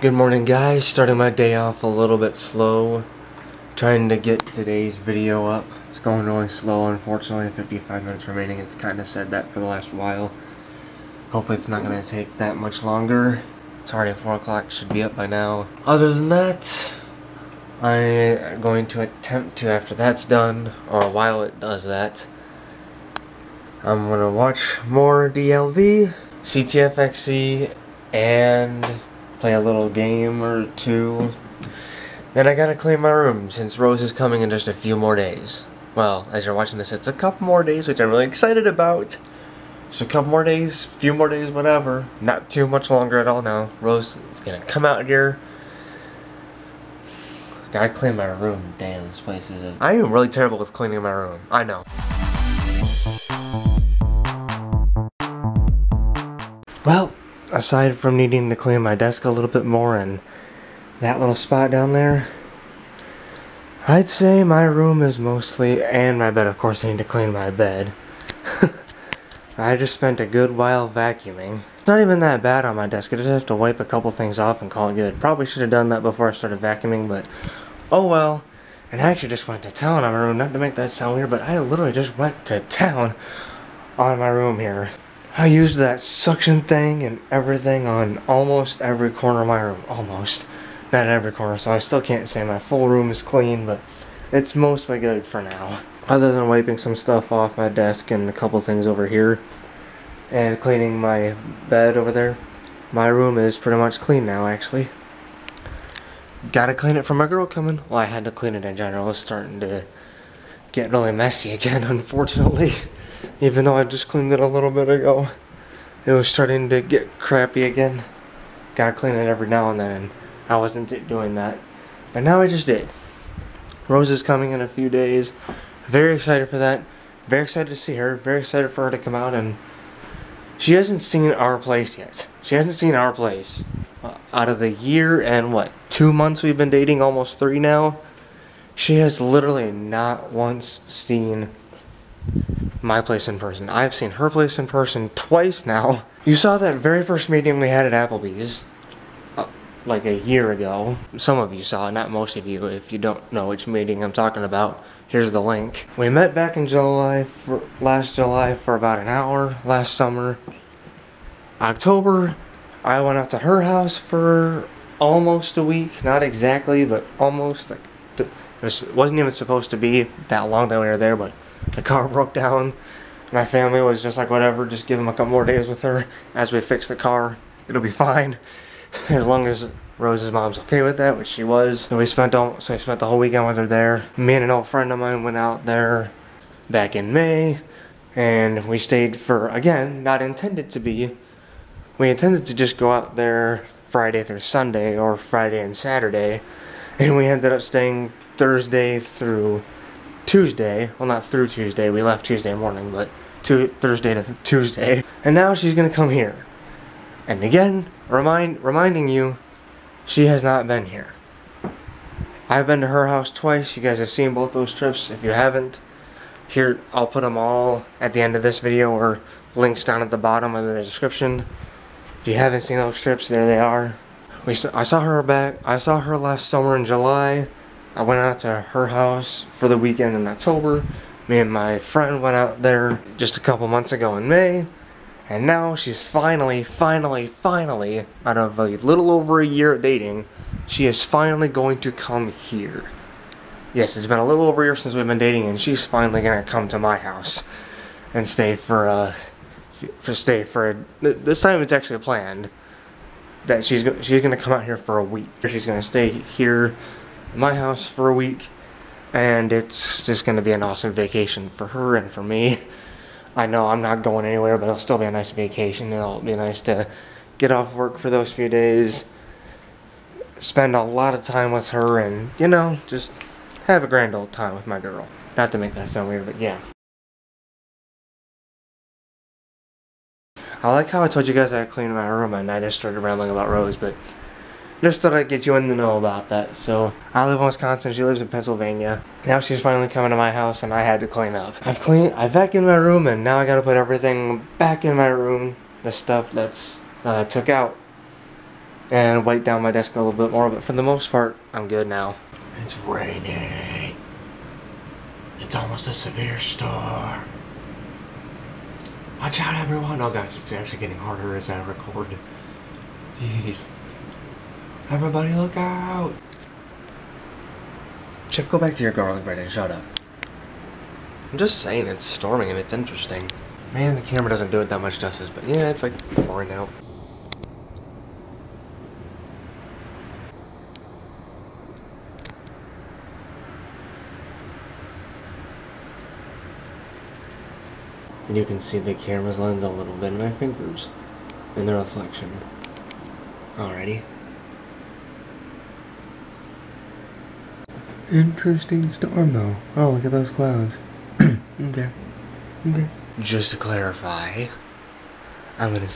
Good morning, guys. Starting my day off a little bit slow. Trying to get today's video up. It's going really slow, unfortunately. 55 minutes remaining. It's kind of said that for the last while. Hopefully it's not going to take that much longer. It's already 4 o'clock. Should be up by now. Other than that, I'm going to attempt to, after that's done, or while it does that, I'm going to watch more DLV, CTFXC, and play a little game or two. Then I gotta clean my room since Rose is coming in just a few more days. Well, as you're watching this, it's a couple more days, which I'm really excited about. Just a couple more days, few more days, whatever. Not too much longer at all now. Rose is gonna come out here. Gotta clean my room. Damn, this place is I am really terrible with cleaning my room. I know. Well, aside from needing to clean my desk a little bit more and that little spot down there, I'd say my room is mostly, and my bed, of course. I need to clean my bed. I just spent a good while vacuuming. It's not even that bad on my desk. I just have to wipe a couple things off and call it good. Probably should have done that before I started vacuuming, but oh well. And I actually just went to town on my room. Not to make that sound weird, but I literally just went to town on my room here. I used that suction thing and everything on almost every corner of my room. Almost. Not every corner, so I still can't say my full room is clean, but it's mostly good for now. Other than wiping some stuff off my desk and a couple things over here, and cleaning my bed over there, my room is pretty much clean now, actually. Gotta clean it for my girl coming. Well, I had to clean it in general. It's starting to get really messy again, unfortunately. Even though I just cleaned it a little bit ago, it was starting to get crappy again. Gotta clean it every now and then, and I wasn't doing that. But now I just did. Rose is coming in a few days. Very excited for that. Very excited to see her. Very excited for her to come out, and she hasn't seen our place yet. She hasn't seen our place. Out of the year and what, 2 months we've been dating, almost 3 now, she has literally not once seen my place in person. I've seen her place in person twice now. You saw that very first meeting we had at Applebee's like a year ago. Some of you saw, not most of you. If you don't know which meeting I'm talking about, here's the link. We met back in last July for about an hour last summer. October, I went out to her house for almost a week. Not exactly, but almost. Like, it wasn't even supposed to be that long that we were there, but the car broke down. My family was just like, whatever, just give them a couple more days with her as we fix the car. It'll be fine. As long as Rose's mom's okay with that, which she was. So I spent the whole weekend with her there. Me and an old friend of mine went out there back in May, and we stayed for, again, not intended to be. We intended to just go out there Friday through Sunday, or Friday and Saturday, and we ended up staying Thursday through Tuesday. Well, not through Tuesday, we left Tuesday morning, but Thursday to Tuesday. And now she's gonna come here. And again, reminding you, she has not been here. I've been to her house twice. You guys have seen both those trips. If you haven't, here, I'll put them all at the end of this video, or links down at the bottom of the description. If you haven't seen those trips, there they are. I saw her last summer in July. I went out to her house for the weekend in October. Me and my friend went out there just a couple months ago in May. And now she's finally, out of a little over a year of dating, she is finally going to come here. Yes, it's been a little over a year since we've been dating, and she's finally going to come to my house and stay this time it's actually planned that she's going to come out here for a week. She's going to stay here in my house for a week, and it's just going to be an awesome vacation for her and for me. I know I'm not going anywhere, but it'll still be a nice vacation. It'll be nice to get off work for those few days, spend a lot of time with her, and, you know, just have a grand old time with my girl. Not to make that sound weird, but yeah. I like how I told you guys I cleaned my room and I just started rambling about Rose, but just thought I'd get you in the know about that. So, I live in Wisconsin, she lives in Pennsylvania. Now she's finally coming to my house and I had to clean up. I vacuumed my room, and now I gotta put everything back in my room. The stuff that I took out. and wipe down my desk a little bit more, but for the most part, I'm good now. It's raining. It's almost a severe storm. Watch out, everyone. Oh gosh, it's actually getting harder as I record. Jeez. Everybody look out. Chip, go back to your garlic bread and shut up. I'm just saying, it's storming and it's interesting. Man, the camera doesn't do it that much justice, but yeah, it's like pouring out. And you can see the camera's lens a little bit in my fingers in the reflection. Alrighty. Interesting storm though. Oh, look at those clouds. Okay. Just to clarify, I'm gonna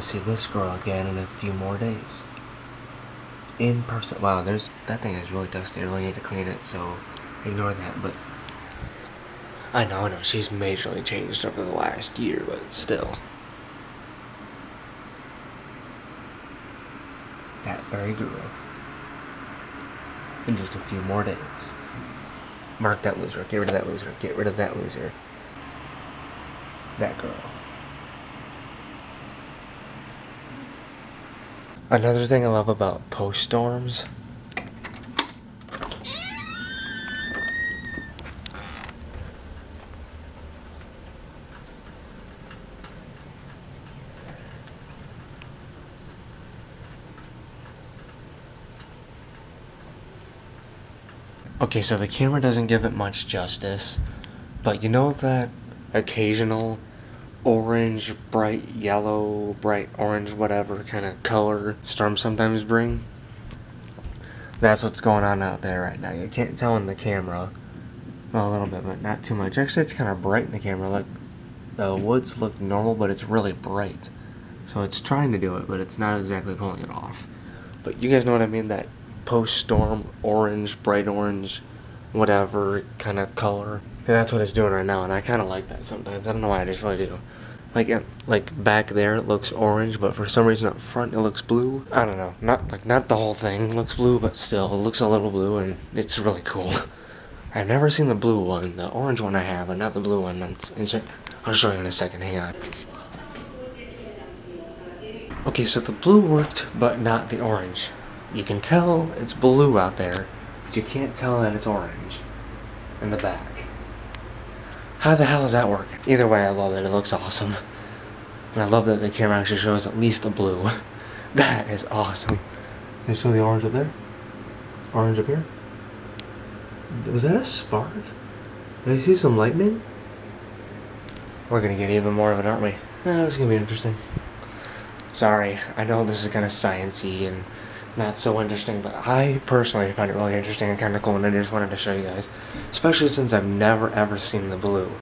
see this girl again in a few more days. In person. Wow, that thing is really dusty. I really need to clean it, so ignore that, but I know, she's majorly changed over the last year, but still. That very girl. In just a few more days. Mark that loser. Get rid of that loser. Get rid of that loser. That girl. Another thing I love about post-storms. Okay, so the camera doesn't give it much justice, but you know that occasional orange, bright yellow, bright orange, whatever kind of color storms sometimes bring? That's what's going on out there right now. You can't tell in the camera. Well, a little bit, but not too much. Actually, it's kind of bright in the camera. Like, the woods look normal, but it's really bright. So it's trying to do it, but it's not exactly pulling it off. But you guys know what I mean? That post-storm orange, bright orange, whatever kind of color. Yeah, that's what it's doing right now, and I kind of like that sometimes. I don't know why, I just really do. Like back there it looks orange, but for some reason up front it looks blue. I don't know, not the whole thing looks blue, but still it looks a little blue, and it's really cool. I've never seen the blue one. The orange one I have, but not the blue one. I'll show you in a second. Hang on. Okay, so the blue worked, but not the orange. You can tell it's blue out there, but you can't tell that it's orange in the back. How the hell is that working? Either way, I love it. It looks awesome. And I love that the camera actually shows at least the blue. That is awesome. You saw the orange up there? Orange up here? Was that a spark? Did I see some lightning? We're gonna get even more of it, aren't we? This is gonna be interesting. Sorry, I know this is kind of sciencey and not so interesting, but I personally find it really interesting and kind of cool, and I just wanted to show you guys. Especially since I've never ever seen the blue.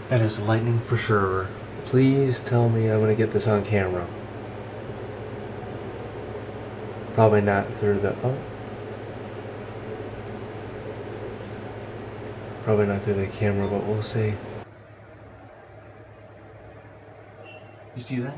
That is lightning for sure. Please tell me I'm gonna get this on camera. Probably not through the... oh. Probably not through the camera, but we'll see. You see that?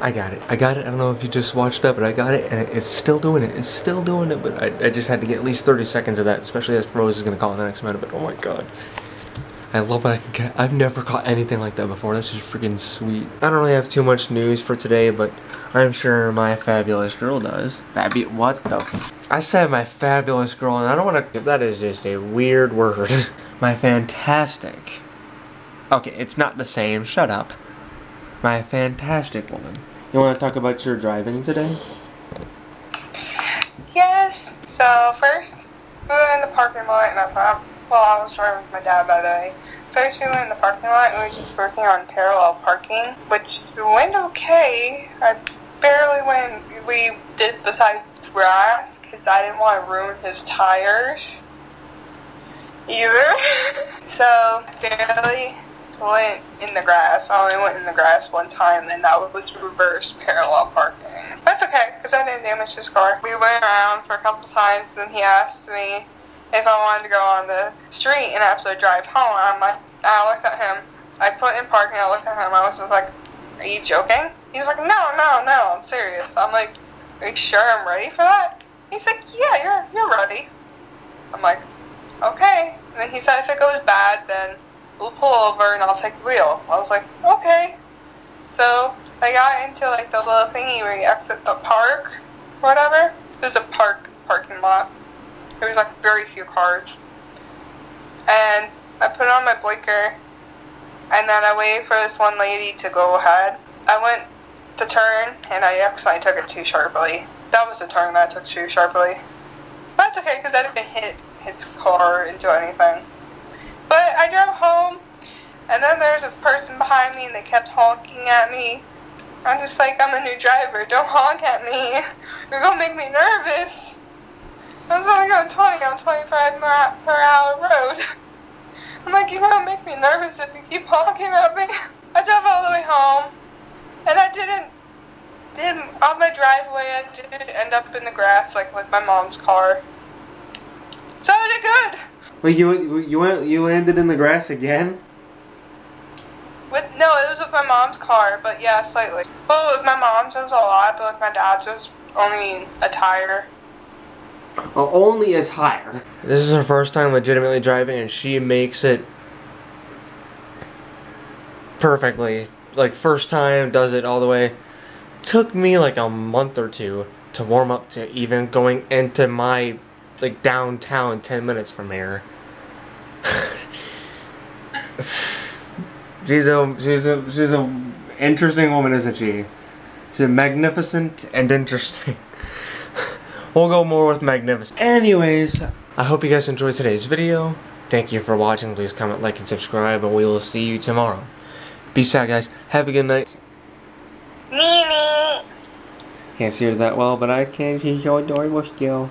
I got it. I don't know if you just watched that, but I got it, and it's still doing it. It's still doing it, but I just had to get at least 30 seconds of that, especially as Rose is going to call in the next minute, but oh my god. I love what I can get. I've never caught anything like that before. That's just freaking sweet. I don't really have too much news for today, but I'm sure my fabulous girl does. What the f... I said my fabulous girl, and I don't want to... That is just a weird word. My fantastic... Okay, it's not the same. Shut up. My fantastic woman. You want to talk about your driving today? Yes. So first, we went in the parking lot, and I thought, well, I was driving with my dad, by the way. First, we went in the parking lot, and we were just working on parallel parking, which went okay. I barely went. We did the side grass because I didn't want to ruin his tires either. So barely went in the grass. I only went in the grass one time, and that was reverse parallel parking. That's okay, because I didn't damage his car. We went around for a couple times, then he asked me if I wanted to go on the street and after drive home. I looked at him. I put in parking, I looked at him, I was just like, are you joking? He's like, no, I'm serious. I'm like, are you sure I'm ready for that? He's like, yeah, you're ready. I'm like, okay. And then he said if it goes bad, then we'll pull over and I'll take the wheel. I was like, okay. So I got into like the little thingy where you exit the park or whatever. It was a parking lot. There was like very few cars. And I put on my blinker and then I waited for this one lady to go ahead. I went to turn and I accidentally took it too sharply. That was the turn that I took too sharply. But that's okay because I didn't hit his car or do anything. But I drove home and then there's this person behind me and they kept honking at me. I'm just like, I'm a new driver, don't honk at me. You're gonna make me nervous. I was only going 20 on 25 per hour road. I'm like, you're gonna make me nervous if you keep honking at me. I drove all the way home and I didn't on my driveway, I did end up in the grass, like with my mom's car. So I did good. Wait, you landed in the grass again? No, it was with my mom's car, but yeah, slightly. Well, with my mom's it was a lot, but with my dad's it was only a tire. Oh, only a tire. This is her first time legitimately driving, and she makes it perfectly. Like first time, does it all the way. Took me like a month or two to warm up to even going into my like downtown 10 minutes from here. she's a interesting woman, isn't she? She's magnificent and interesting. We'll go more with magnificent. Anyways, I hope you guys enjoyed today's video. Thank you for watching. Please comment, like, and subscribe, and we will see you tomorrow. Peace out, guys. Have a good night. Mimi. Can't see her that well, but I can. She's so adorable still.